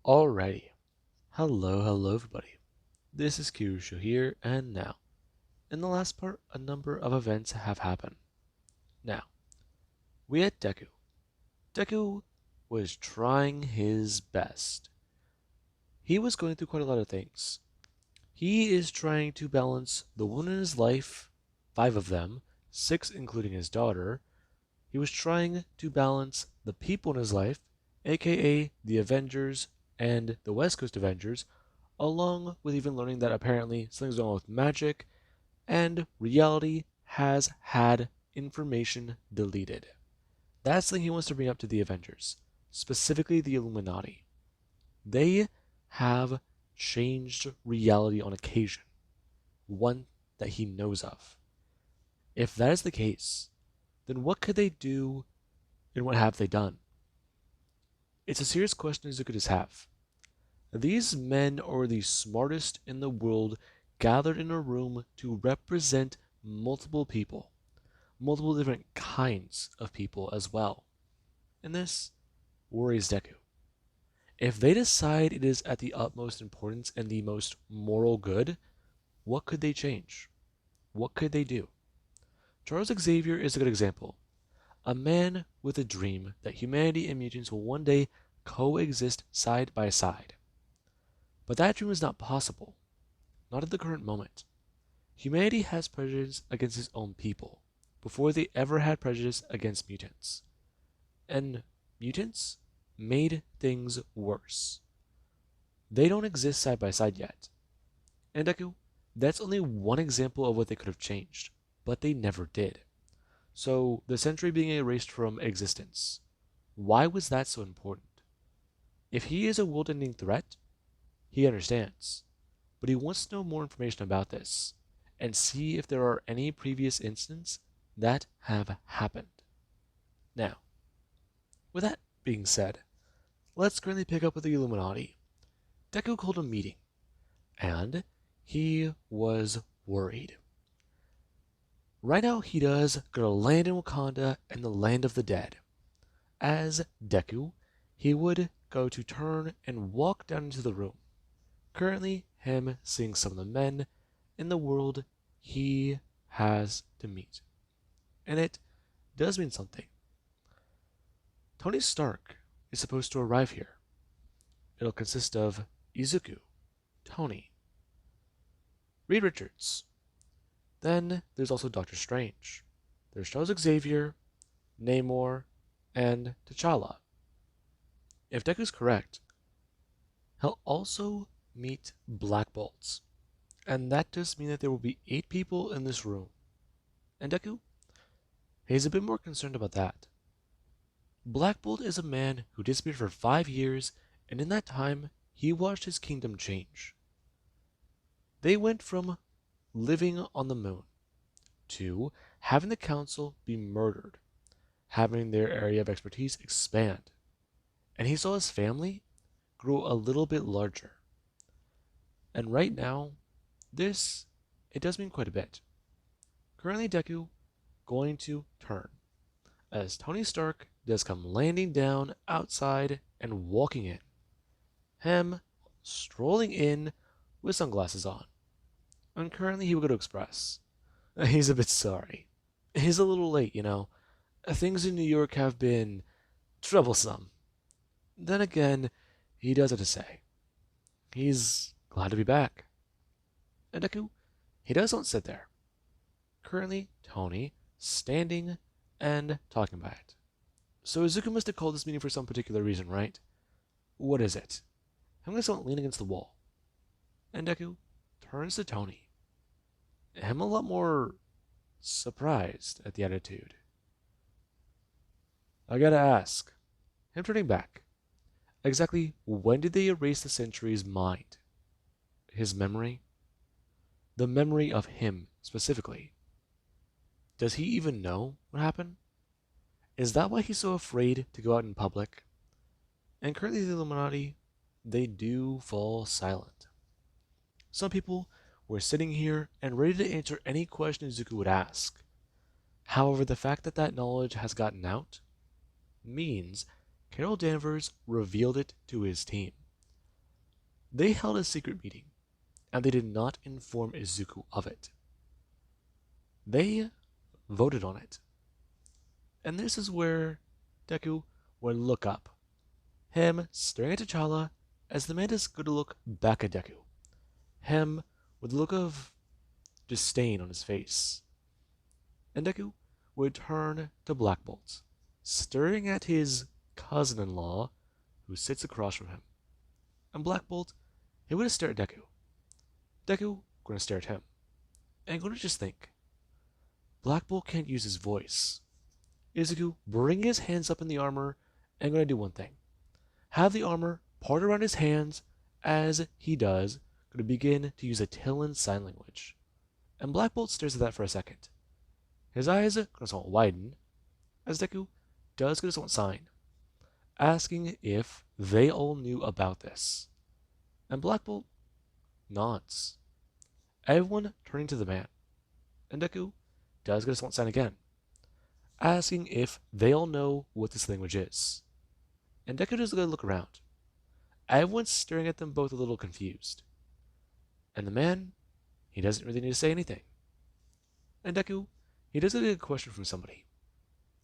Alrighty. Hello everybody. This is Kyushu here, and now, in the last part, a number of events have happened. Now, we had Deku. Deku was trying his best. He was going through quite a lot of things. He is trying to balance the women in his life, five of them, six including his daughter. He was trying to balance the people in his life, aka the Avengers and the West Coast Avengers, along with even learning that apparently something's going on with magic, and reality has had information deleted. That's something he wants to bring up to the Avengers, specifically the Illuminati. They have changed reality on occasion, one that he knows of. If that is the case, then what could they do and what have they done? It's a serious question Zuko does have. These men are the smartest in the world gathered in a room to represent multiple people, multiple different kinds of people as well. And this worries Deku. If they decide it is at the utmost importance and the most moral good, what could they change? What could they do? Charles Xavier is a good example. A man with a dream that humanity and mutants will one day coexist side by side. But that dream is not possible, not at the current moment. Humanity has prejudice against its own people, before they ever had prejudice against mutants. And mutants made things worse. They don't exist side by side yet. And Deku, that's only one example of what they could have changed, but they never did. So, the century being erased from existence, why was that so important? If he is a world-ending threat, he understands, but he wants to know more information about this and see if there are any previous incidents that have happened. Now, with that being said, let's currently pick up with the Illuminati. Deku called a meeting, and he was worried. Right now, he does go to land in Wakanda and the land of the dead. As Deku, he would go to turn and walk down into the room. Currently, him seeing some of the men in the world he has to meet. And it does mean something. Tony Stark is supposed to arrive here. It'll consist of Izuku, Tony, Reed Richards. Then there's also Doctor Strange. There's Charles Xavier, Namor, and T'Challa. If Deku's correct, he'll also meet Black Bolts. And that does mean that there will be 8 people in this room. And Deku, he's a bit more concerned about that. Black Bolt is a man who disappeared for 5 years, and in that time, he watched his kingdom change. They went from living on the moon to having the council be murdered, having their area of expertise expand. And he saw his family grow a little bit larger. And right now, it does mean quite a bit. Currently, Deku going to turn, as Tony Stark does come landing down outside and walking in. Him strolling in with sunglasses on. And currently he will go to Express. He's a bit sorry. He's a little late, you know. Things in New York have been troublesome. Then again, he does have to say. He's glad to be back. And Deku, he doesn't sit there. Currently, Tony standing and talking about it. So Izuku must have called this meeting for some particular reason, right? What is it? I'm going to someone lean against the wall. And Deku turns to Tony. Him a lot more surprised at the attitude. I gotta ask, him turning back, exactly when did they erase the Sentry's mind? His memory? The memory of him, specifically. Does he even know what happened? Is that why he's so afraid to go out in public? And currently the Illuminati, they do fall silent. Some people were sitting here and ready to answer any question Izuku would ask. However, the fact that that knowledge has gotten out means Carol Danvers revealed it to his team. They held a secret meeting, and they did not inform Izuku of it. They voted on it. And this is where Deku would look up, him staring at T'Challa as the man is going to look back at Deku, him with a look of disdain on his face. And Deku would turn to Black Bolt, staring at his cousin-in-law who sits across from him. And Black Bolt, he would stare at Deku. Deku going to stare at him, and going to just think, Black Bolt can't use his voice. Izuku bring his hands up in the armor and going to do one thing. Have the armor part around his hands as he does, going to begin to use a Tillan sign language. And Black Bolt stares at that for a second. His eyes going to somewhat widen as Deku does get a somewhat sign, asking if they all knew about this. And Black Bolt nods. Everyone turning to the man. And Deku does get a somewhat sign again, asking if they all know what this language is. And Deku does look around. Everyone's staring at them both a little confused. And the man, he doesn't really need to say anything. And Deku, he does get a question from somebody,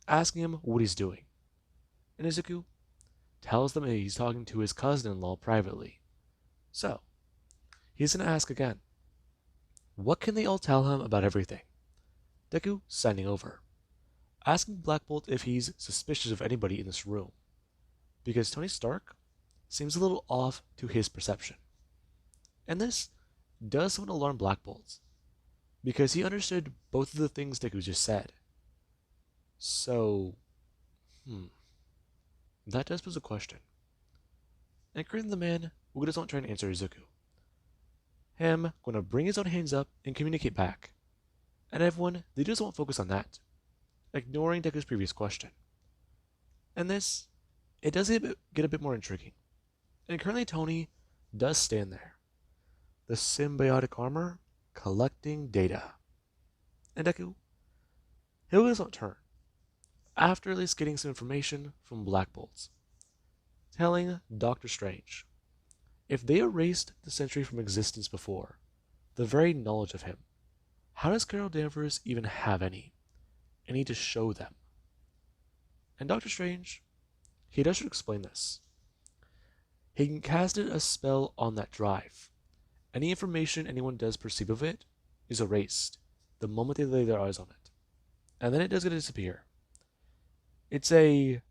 asking him what he's doing. And Izuku tells them he's talking to his cousin-in-law privately. So, he's going to ask again. What can they all tell him about everything? Deku signing over, asking Black Bolt if he's suspicious of anybody in this room, because Tony Stark seems a little off to his perception. And this does somewhat alarm Black Bolt, because he understood both of the things Deku just said. So, that does pose a question. And currently the man will just not try to answer Izuku. Him going to bring his own hands up and communicate back. And everyone, they just won't focus on that, ignoring Deku's previous question. And this, it does get a bit more intriguing. And currently Tony does stand there, the symbiotic armor collecting data. And Deku, he'll just not turn, after at least getting some information from Black Bolt, telling Doctor Strange, if they erased the Sentry from existence before, the very knowledge of him, how does Carol Danvers even have any? I need to show them. And Doctor Strange, he does explain this. He can cast a spell on that drive. Any information anyone does perceive of it is erased the moment they lay their eyes on it. And then it does get to disappear. It's a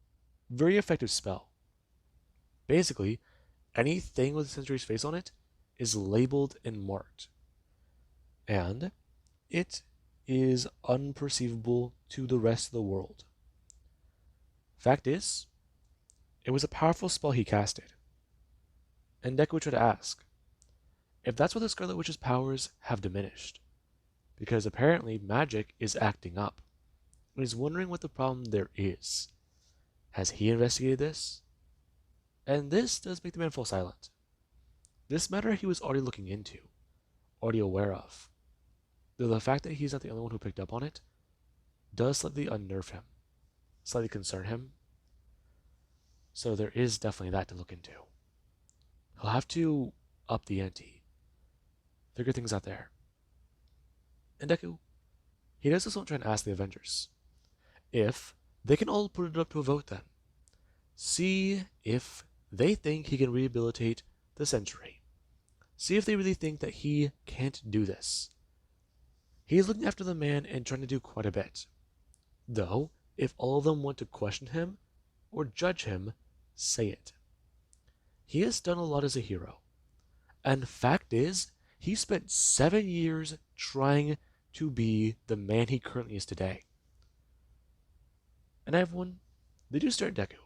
very effective spell. Basically, anything with the Sentry's face on it is labeled and marked. And it is unperceivable to the rest of the world. Fact is, it was a powerful spell he casted. And Deku tried to ask if that's why the Scarlet Witch's powers have diminished, because apparently magic is acting up, and he's wondering what the problem there is. Has he investigated this? And this does make the man fall silent. This matter he was already looking into, already aware of, though the fact that he's not the only one who picked up on it does slightly unnerve him, slightly concern him. So there is definitely that to look into. He'll have to up the ante, figure things out there. And Deku, he does this one try and ask the Avengers if they can all put it up to a vote then. See if they think he can rehabilitate the Sentry. See if they really think that he can't do this. He's looking after the man and trying to do quite a bit. Though, if all of them want to question him or judge him, say it. He has done a lot as a hero. And fact is, he spent 7 years trying to be the man he currently is today. And everyone, they do stare at Deku.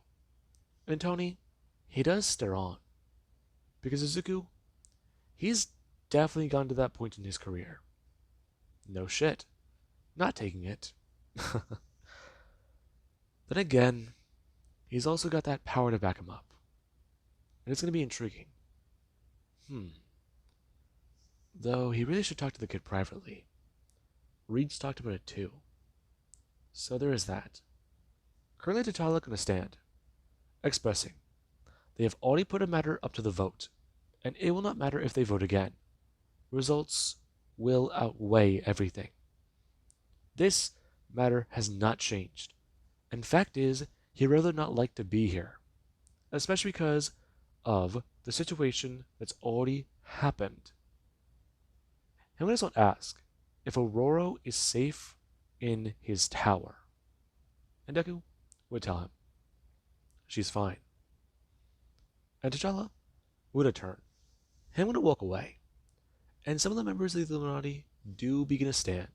And Tony, he does stare on. Because Izuku, he's definitely gone to that point in his career. No shit. Not taking it. Then again, he's also got that power to back him up. And it's going to be intriguing. Though he really should talk to the kid privately. Reed's talked about it too. So there is that. Currently T'Challa going to stand, expressing they have already put a matter up to the vote, and it will not matter if they vote again. Results will outweigh everything. This matter has not changed. And fact is, he'd rather not like to be here, especially because of the situation that's already happened. And we just want to ask if Aurora is safe in his tower. And Deku would tell him, she's fine. And T'Challa would turn. Him would walk away. And some of the members of the Illuminati do begin to stand.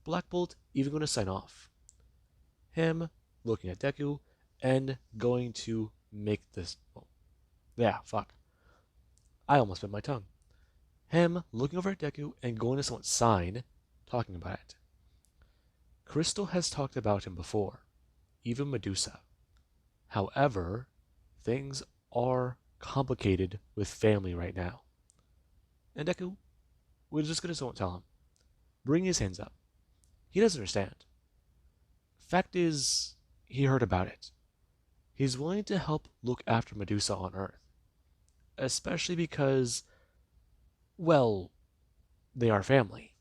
Black Bolt even going to sign off. Him looking at Deku and going to make this. Well, yeah, fuck. I almost bit my tongue. Him looking over at Deku and going to someone's sign, talking about it. Crystal has talked about him before, even Medusa. However, things are complicated with family right now. And Deku was just going to tell him, bring his hands up. He doesn't understand. Fact is, he heard about it. He's willing to help look after Medusa on Earth. Especially because, well, they are family.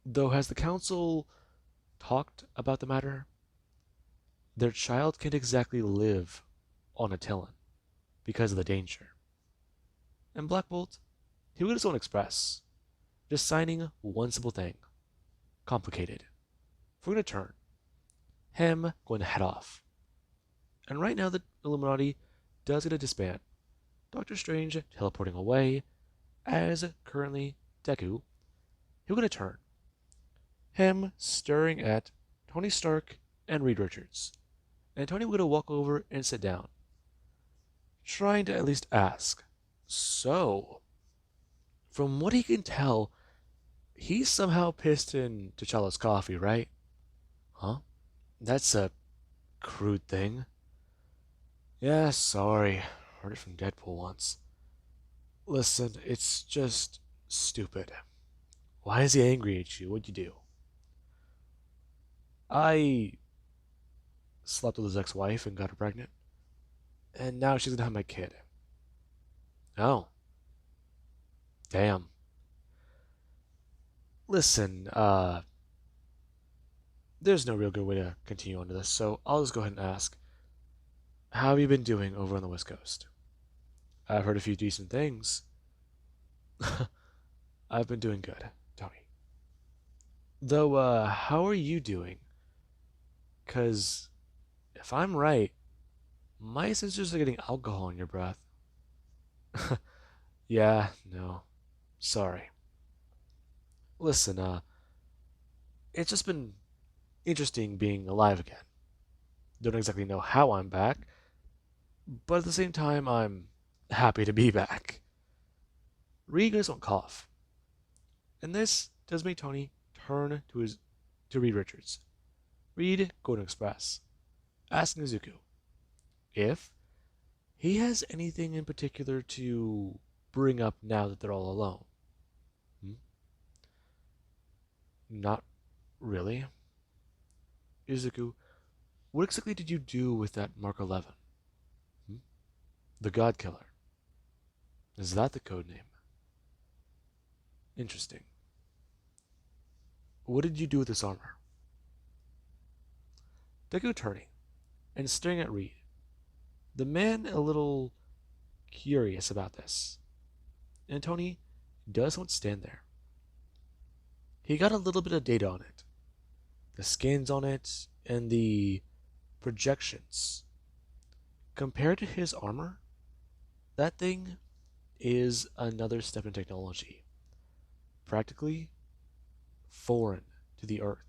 Though has the council talked about the matter? Their child can't exactly live on Attilan because of the danger. And Black Bolt, he would just want to express, just signing one simple thing. Complicated. We're going to turn. Him going to head off. And right now the Illuminati does get a disband. Doctor Strange teleporting away, as currently Deku, he's going to turn. Him staring at Tony Stark and Reed Richards. And Tony would walk over and sit down, trying to at least ask, so, from what he can tell, he's somehow pissed in T'Challa's coffee, right? Huh? That's a crude thing. Yeah, sorry. Heard it from Deadpool once. Listen, it's just stupid. Why is he angry at you? What'd you do? I slept with his ex-wife and got her pregnant. And now she's gonna have my kid. Oh. Damn. Listen, there's no real good way to continue on to this, so I'll just go ahead and ask, how have you been doing over on the West Coast? I've heard a few decent things. I've been doing good, Tony. Though, how are you doing? 'Cause if I'm right, my sisters are getting alcohol in your breath. Yeah, no. Sorry. Listen, it's just been interesting being alive again. Don't exactly know how I'm back, but at the same time, I'm happy to be back. Reed doesn't cough, and this does make Tony turn to Reed Richards. Reed going to express, asking Izuku if he has anything in particular to bring up now that they're all alone. Hmm? Not really. Izuku, what exactly did you do with that Mark 11? Hmm? The God Killer. Is that the code name? Interesting. What did you do with this armor? Deku turning and staring at Reed. The man a little curious about this. And Tony doesn't stand there. He got a little bit of data on it. The scans on it and the projections. Compared to his armor, that thing is another step in technology. Practically foreign to the Earth.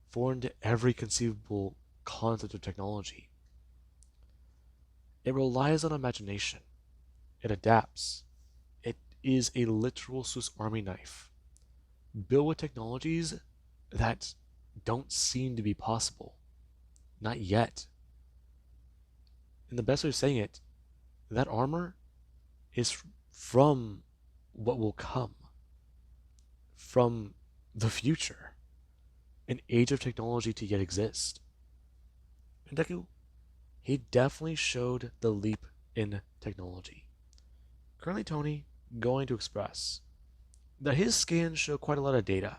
Foreign to every conceivable concept of technology. It relies on imagination. It adapts. It is a literal Swiss Army knife, built with technologies that don't seem to be possible. Not yet. And the best way of saying it, that armor is from what will come, from the future, an age of technology to yet exist. And Deku, he definitely showed the leap in technology. Currently, Tony going to express that his scans show quite a lot of data.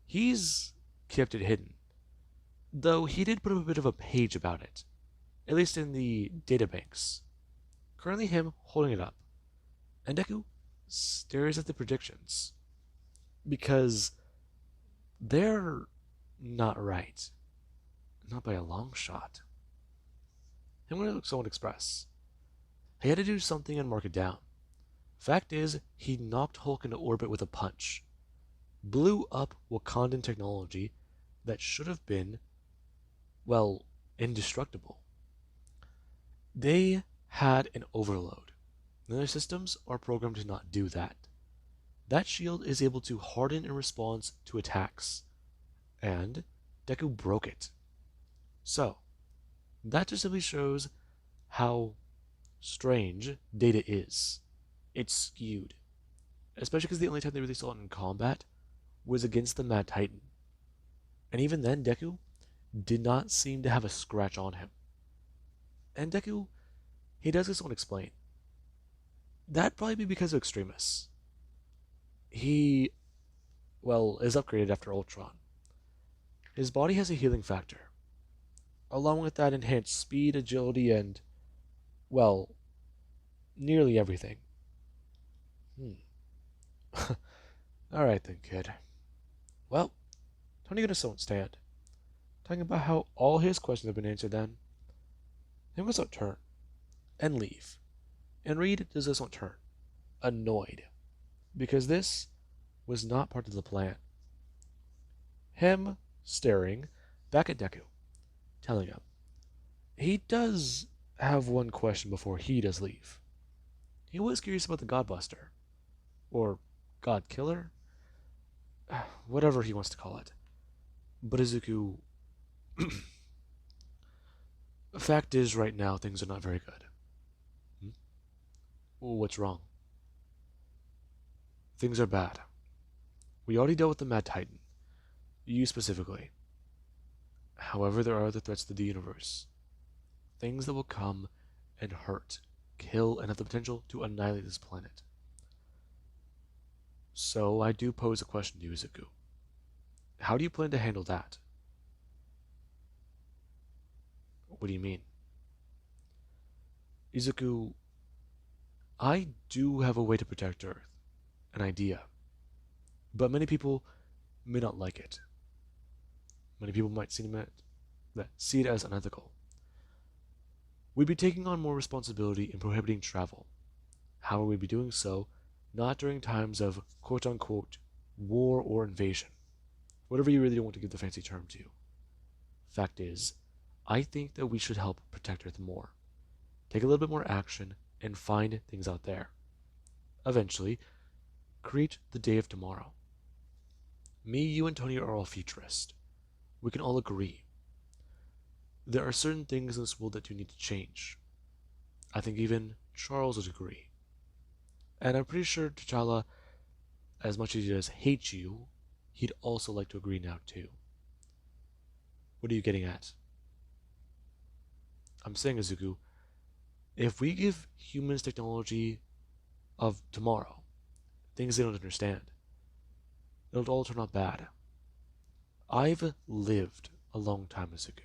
He's kept it hidden, though he did put up a bit of a page about it, at least in the databanks. Currently, him holding it up. And Deku stares at the predictions because they're not right. Not by a long shot. Him going to someone express. He had to do something and mark it down. Fact is, he knocked Hulk into orbit with a punch. Blew up Wakandan technology that should have been, well, indestructible. They had an overload. And their systems are programmed to not do that. That shield is able to harden in response to attacks. And Deku broke it. So, that just simply shows how strange Data is. It's skewed. Especially because the only time they really saw it in combat was against the Mad Titan. And even then, Deku did not seem to have a scratch on him. And Deku, he does this one explain. That'd probably be because of Extremis. He, well, is upgraded after Ultron. His body has a healing factor, along with that enhanced speed, agility, and, well, nearly everything. Alright then, kid. Well, Tony gonna still stand. Talking about how all his questions have been answered then. He must not turn. And leave. And Reed does this not turn. Annoyed. Because this was not part of the plan. Him staring back at Deku, telling him he does have one question before he does leave. He was curious about the Godbuster. Or God Killer? Whatever he wants to call it. But Izuku, the fact is, right now, things are not very good. What's wrong? Things are bad. We already dealt with the Mad Titan. You specifically. However, there are other threats to the universe. Things that will come and hurt, kill, and have the potential to annihilate this planet. So I do pose a question to you, Izuku. How do you plan to handle that? What do you mean? Izuku, I do have a way to protect Earth. An idea. But many people may not like it. Many people might see it as unethical. We'd be taking on more responsibility in prohibiting travel. How would we be doing so? Not during times of quote-unquote war or invasion. Whatever you really want to give the fancy term to. Fact is, I think that we should help protect Earth more. Take a little bit more action and find things out there. Eventually, create the day of tomorrow. Me, you, and Tony are all futurists. We can all agree. There are certain things in this world that do need to change. I think even Charles would agree. And I'm pretty sure T'Challa, as much as he does hate you, he'd also like to agree now too. What are you getting at? I'm saying, Izuku, if we give humans technology of tomorrow, things they don't understand, it'll all turn out bad. I've lived a long time, Izuku,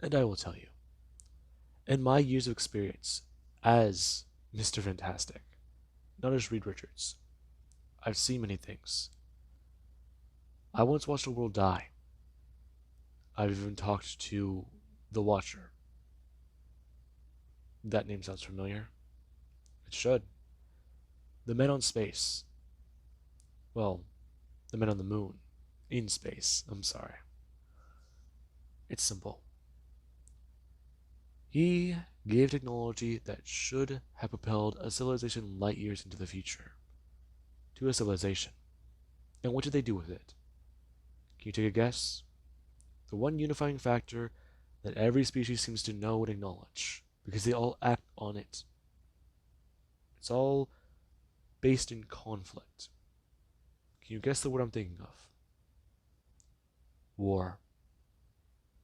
and I will tell you, in my years of experience as Mr. Fantastic, not as Reed Richards, I've seen many things. I once watched a world die. I've even talked to the Watcher. That name sounds familiar. It should. The men on space. Well, the men on the moon. In space, I'm sorry. It's simple. He gave technology that should have propelled a civilization light years into the future. To a civilization. And what did they do with it? Can you take a guess? The one unifying factor that every species seems to know and acknowledge, because they all act on it. It's all based in conflict. Can you guess the word I'm thinking of? War.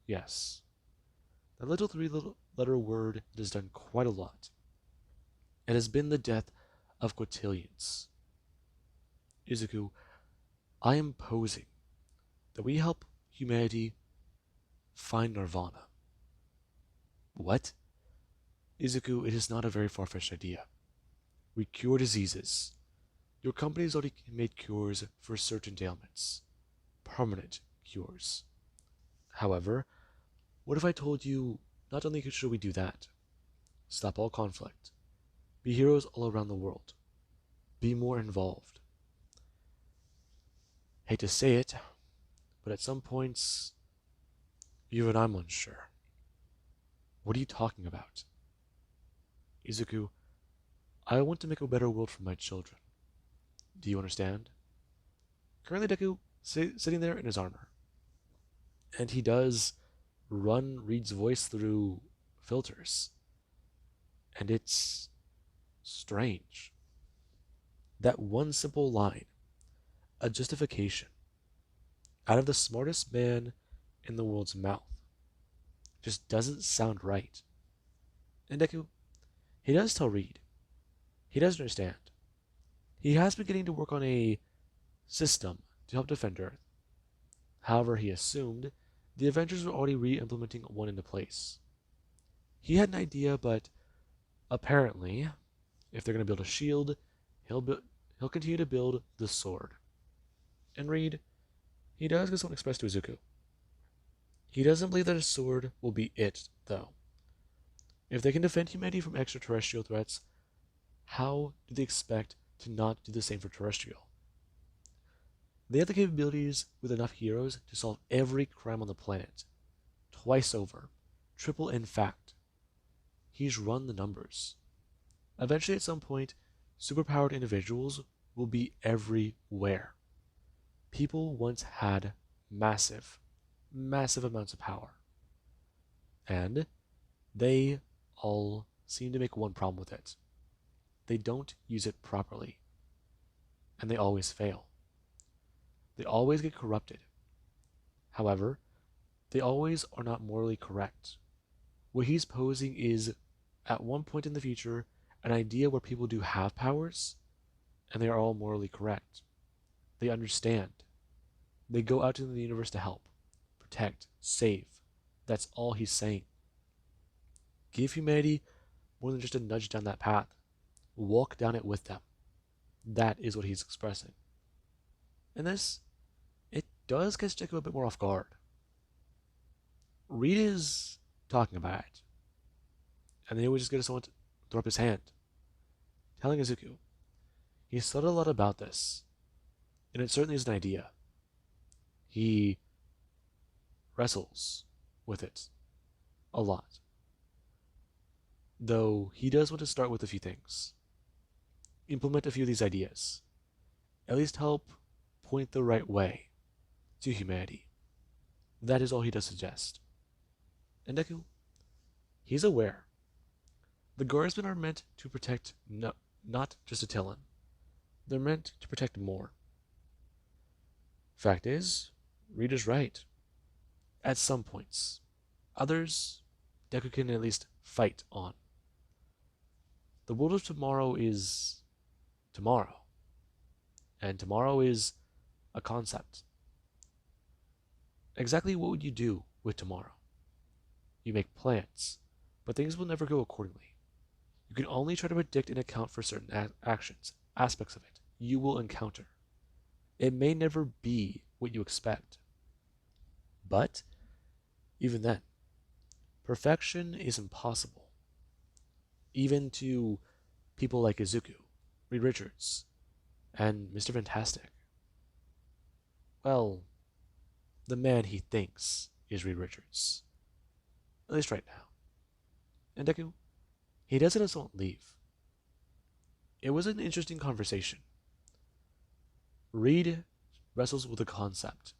Yes. That little three-letter word that has done quite a lot. It has been the death of quintillions. Izuku, I am posing that we help humanity find nirvana. What? Izuku, it is not a very far-fetched idea. We cure diseases. Your company has already made cures for certain ailments. Permanent cures. However, what if I told you not only should we do that, stop all conflict, be heroes all around the world, be more involved? Hate to say it, but at some points, even I'm unsure. What are you talking about? Izuku, I want to make a better world for my children. Do you understand? Currently, Deku sitting there in his armor, and he does run Reed's voice through filters, and it's strange. That one simple line, a justification, out of the smartest man in the world's mouth, just doesn't sound right. And Deku, he does tell Reed. He does understand. He has been getting to work on a system to help defend Earth. However, he assumed the Avengers were already re-implementing one into place. He had an idea, but apparently, if they're going to build a shield, he'll continue to build the sword. And Reed, he does get something expressed to Izuku. He doesn't believe that a sword will be it, though. If they can defend humanity from extraterrestrial threats, how do they expect to not do the same for terrestrial? They have the capabilities with enough heroes to solve every crime on the planet. Twice over. Triple in fact. He's run the numbers. Eventually, at some point, superpowered individuals will be everywhere. People once had massive, massive amounts of power. And they all seem to make one problem with it. They don't use it properly. And they always fail. They always get corrupted. However, they always are not morally correct. What he's posing is, at one point in the future, an idea where people do have powers, and they are all morally correct. They understand. They go out into the universe to help, protect, save. That's all he's saying. Give humanity more than just a nudge down that path. Walk down it with them. That is what he's expressing. And this, it does catch Deku a bit more off guard. Reed is talking about it. And then he would just get someone to throw up his hand, telling Izuku, he's thought a lot about this, and it certainly is an idea. He wrestles with it a lot. Though he does want to start with a few things. Implement a few of these ideas. At least help point the right way to humanity. That is all he does suggest. And Deku, he's aware. The guardsmen are meant to protect not just Attilan. They're meant to protect more. Fact is, Reed is right. At some points. Others, Deku can at least fight on. The world of tomorrow is tomorrow. And tomorrow is a concept. Exactly what would you do with tomorrow? You make plans, but things will never go accordingly. You can only try to predict and account for certain actions, aspects of it you will encounter. It may never be what you expect. But, even then, perfection is impossible. Even to people like Izuku, Reed Richards, and Mr. Fantastic. Well, the man he thinks is Reed Richards. At least right now. And Deku, he doesn't just won't leave. It was an interesting conversation. Reed wrestles with a concept.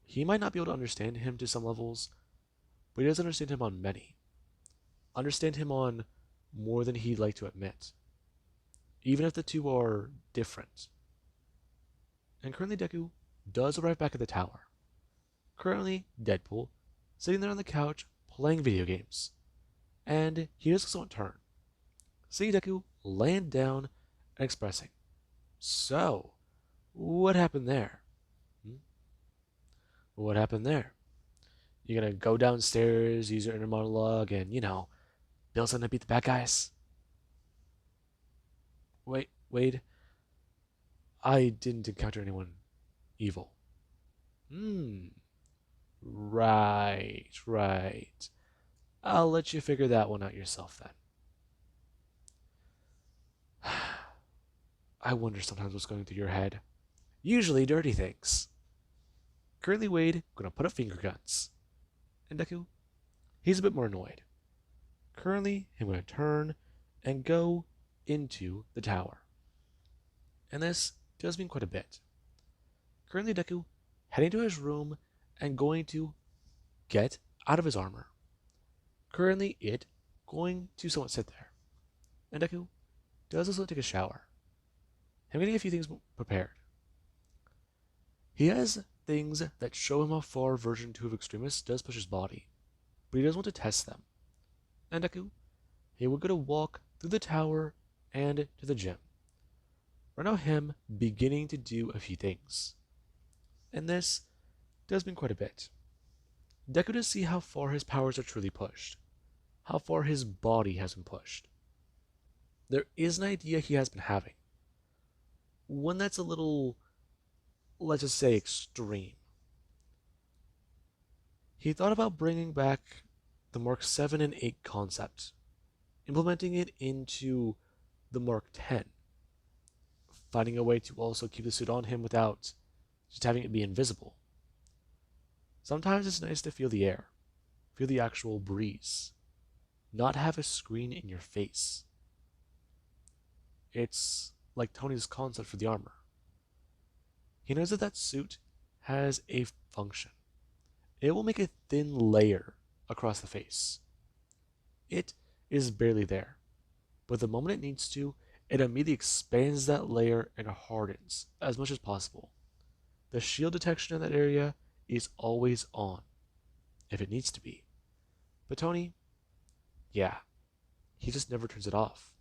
He might not be able to understand him to some levels, but he does understand him on many. Understand him on more than he'd like to admit. Even if the two are different. And currently Deku does arrive back at the tower. Currently, Deadpool, sitting there on the couch, playing video games. And he does somewhat turn. seeing Deku laying down and expressing. So, what happened there? Hmm? What happened there? You're gonna go downstairs, use your inner monologue, and, build something to beat the bad guys? Wait, Wade, I didn't encounter anyone evil. Hmm, right. I'll let you figure that one out yourself then. I wonder sometimes what's going through your head. Usually dirty things. Currently, Wade gonna put up finger guns. And Deku, he's a bit more annoyed. Currently, I'm gonna turn and go into the tower. And this does mean quite a bit. Currently, Deku heading to his room and going to get out of his armor. Currently, it going to somewhat sit there. And Deku does also take a shower. I'm getting a few things prepared. He has things that show him how far version 2 of Extremis does push his body, but he does want to test them. And Deku, he would go to walk through the tower and to the gym. Right now, him beginning to do a few things. And this does mean quite a bit. Deku to see how far his powers are truly pushed, how far his body has been pushed. There is an idea he has been having, one that's a little, let's just say, extreme. He thought about bringing back the Mark 7 and 8 concept, implementing it into the Mark 10, finding a way to also keep the suit on him without just having it be invisible. Sometimes it's nice to feel the air, feel the actual breeze, not have a screen in your face. It's like Tony's concept for the armor. He knows that that suit has a function. It will make a thin layer across the face. It is barely there, but the moment it needs to, it immediately expands that layer and hardens as much as possible. The shield detection in that area is always on, if it needs to be. But Tony, yeah, he just never turns it off.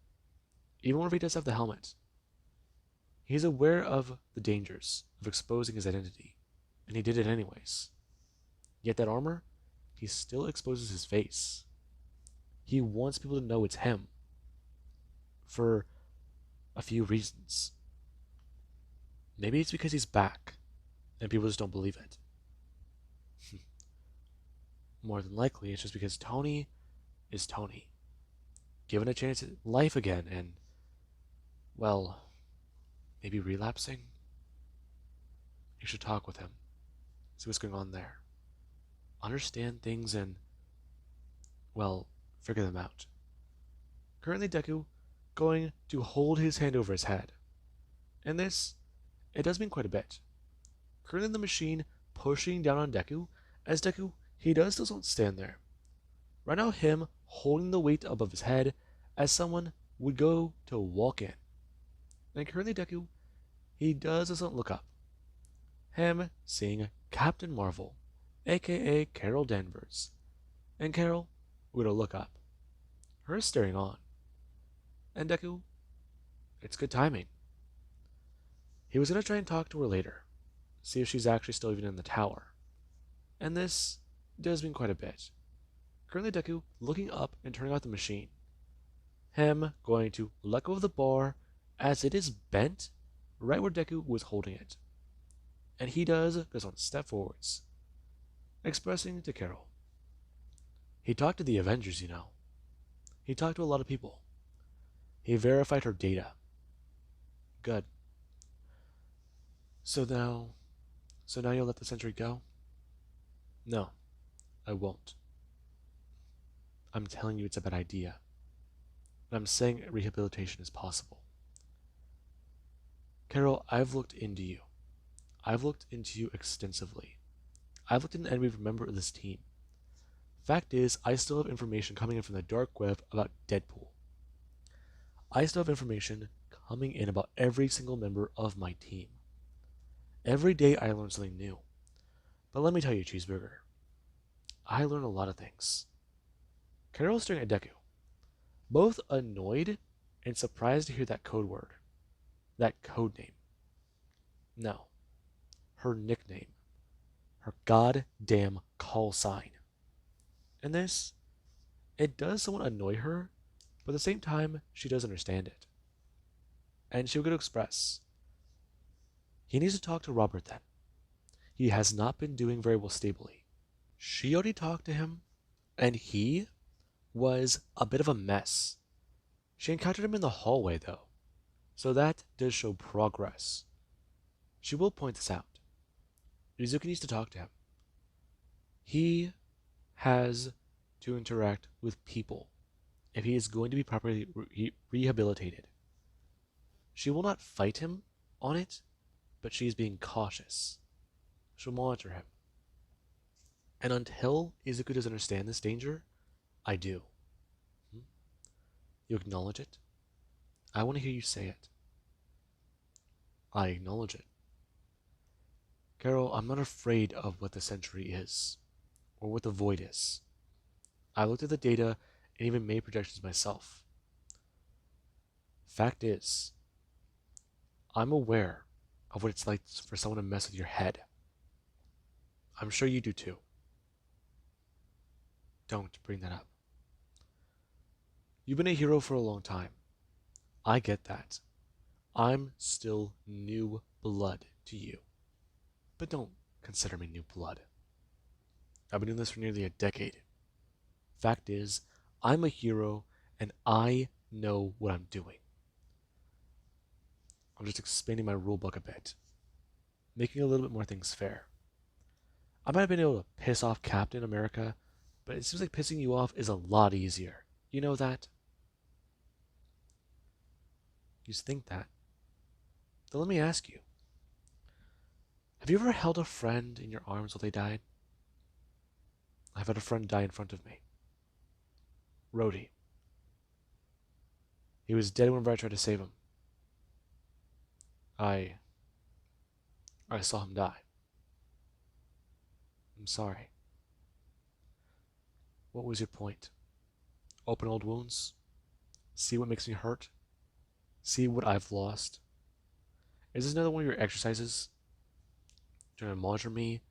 Even when he does have the helmet. He's aware of the dangers of exposing his identity, and he did it anyways. Yet that armor, he still exposes his face. He wants people to know it's him. For a few reasons. Maybe it's because he's back, and people just don't believe it. More than likely, it's just because Tony is Tony. Given a chance at life again, and, well, maybe relapsing? You should talk with him. See what's going on there. Understand things and, well, figure them out. Currently, Deku going to hold his hand over his head. And this, it does mean quite a bit. Currently, the machine pushing down on Deku, as Deku, he does still not stand there. Right now, him holding the weight above his head as someone would go to walk in. And currently, Deku, he doesn't look up. Him seeing Captain Marvel, aka Carol Danvers. And Carol would look up. Her staring on. And Deku, it's good timing. He was going to try and talk to her later, see if she's actually still even in the tower. And this does mean quite a bit. Currently, Deku looking up and turning off the machine. Him going to let go of the bar as it is bent right where Deku was holding it. And he goes on step forwards, expressing to Carol. He talked to the Avengers, you know. He talked to a lot of people. He verified her data. Good. So now you'll let the sentry go? No, I won't. I'm telling you it's a bad idea. And I'm saying rehabilitation is possible. Carol, I've looked into you. I've looked into you extensively. I've looked into every member of this team. Fact is, I still have information coming in from the dark web about Deadpool. I still have information coming in about every single member of my team. Every day I learn something new. But let me tell you, Cheeseburger, I learn a lot of things. Carol's staring at Deku, both annoyed and surprised to hear that code word, that code name. No, her nickname, her goddamn call sign. And this, it does somewhat annoy her, but at the same time, she does understand it. And she'll go to express. He needs to talk to Robert then. He has not been doing very well stably. She already talked to him, and he was a bit of a mess. She encountered him in the hallway, though, so that does show progress. She will point this out. Izuku needs to talk to him. He has to interact with people if he is going to be properly rehabilitated. She will not fight him on it, but she is being cautious. She'll monitor him. And until Izuku does understand this danger, I do. You acknowledge it? I want to hear you say it. I acknowledge it. Carol, I'm not afraid of what the Century is, or what the Void is. I looked at the data and even made projections myself. Fact is, I'm aware of what it's like for someone to mess with your head. I'm sure you do too. Don't bring that up. You've been a hero for a long time. I get that. I'm still new blood to you. But don't consider me new blood. I've been doing this for nearly a decade. Fact is, I'm a hero and I know what I'm doing. I'm just expanding my rulebook a bit, making a little bit more things fair. I might have been able to piss off Captain America, but it seems like pissing you off is a lot easier. You know that? You just think that. Then let me ask you. Have you ever held a friend in your arms while they died? I've had a friend die in front of me. Rhodey. He was dead whenever I tried to save him. I saw him die. I'm sorry. What was your point? Open old wounds? See what makes me hurt? See what I've lost? Is this another one of your exercises? Trying to monitor me?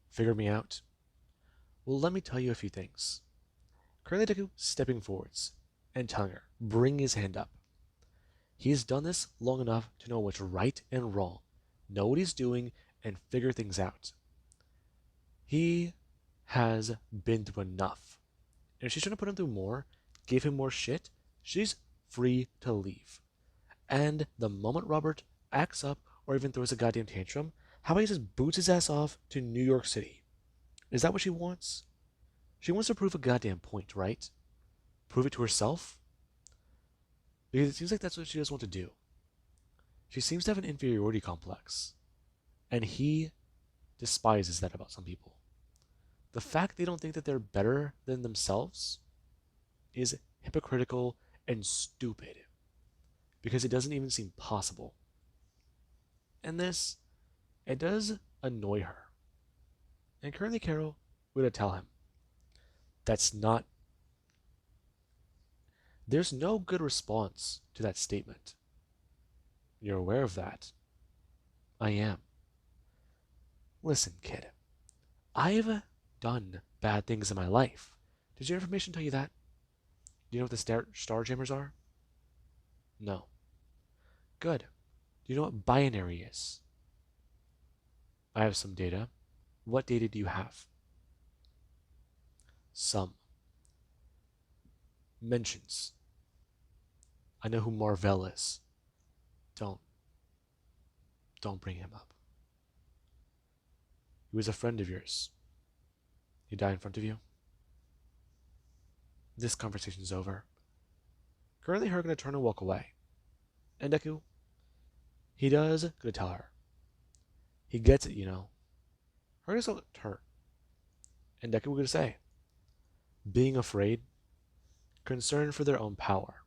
Figure me out? Well, let me tell you a few things. Currently, Deku stepping forwards and telling her, bring his hand up. He's done this long enough to know what's right and wrong, know what he's doing, and figure things out. He has been through enough. And if she's trying to put him through more, give him more shit, she's free to leave. And the moment Robert acts up or even throws a goddamn tantrum, how about he just boots his ass off to New York City? Is that what she wants? She wants to prove a goddamn point, right? Prove it to herself? Because it seems like that's what she does want to do. She seems to have an inferiority complex. And he despises that about some people. The fact they don't think that they're better than themselves is hypocritical and stupid. Because it doesn't even seem possible. And this, it does annoy her. And currently Carol would tell him, that's not... There's no good response to that statement. You're aware of that. I am. Listen, kid. I've done bad things in my life. Does your information tell you that? Do you know what the star jammers are? No. Good. Do you know what binary is? I have some data. What data do you have? Some. Mentions. I know who Marvell is. Don't bring him up. He was a friend of yours. He died in front of you. This conversation's over. Currently, her gonna turn and walk away. And Deku, he does gonna tell her. He gets it, you know. Her gonna turn. And Deku gonna say, being afraid, concern for their own power.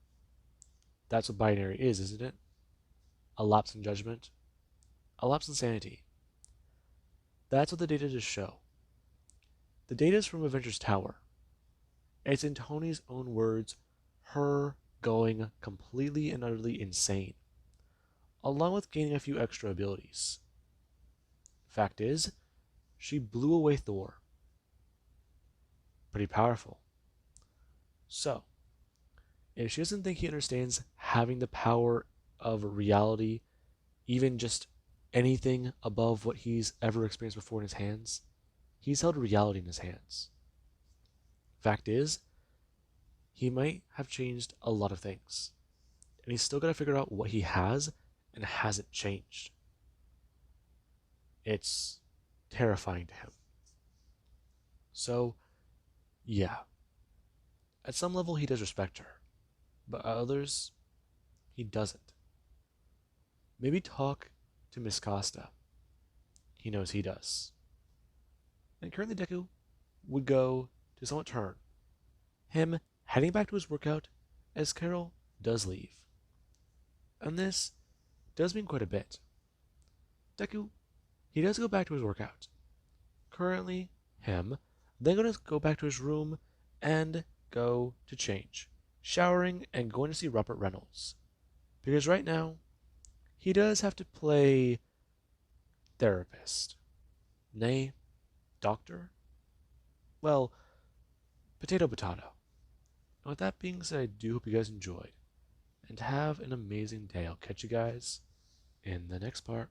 That's what binary is, isn't it? A lapse in judgment, a lapse in sanity. That's what the data just show. The data is from Avengers Tower. It's in Tony's own words, her going completely and utterly insane, along with gaining a few extra abilities. Fact is, she blew away Thor. Pretty powerful. So, if she doesn't think he understands having the power of reality, even just anything above what he's ever experienced before in his hands, he's held reality in his hands. Fact is, he might have changed a lot of things, and he's still got to figure out what he has and hasn't changed. It's terrifying to him. So, yeah, at some level he does respect her, but at others, he doesn't. Maybe talk to Miss Costa. He knows he does. And currently Deku would go to somewhat turn him heading back to his workout as Carol does leave. And this does mean quite a bit. Deku, he does go back to his workout. Currently, him, then going to go back to his room and go to change, showering and going to see Robert Reynolds. Because right now, he does have to play therapist. Nay, doctor? Well, potato. And with that being said, I do hope you guys enjoyed. And have an amazing day. I'll catch you guys in the next part.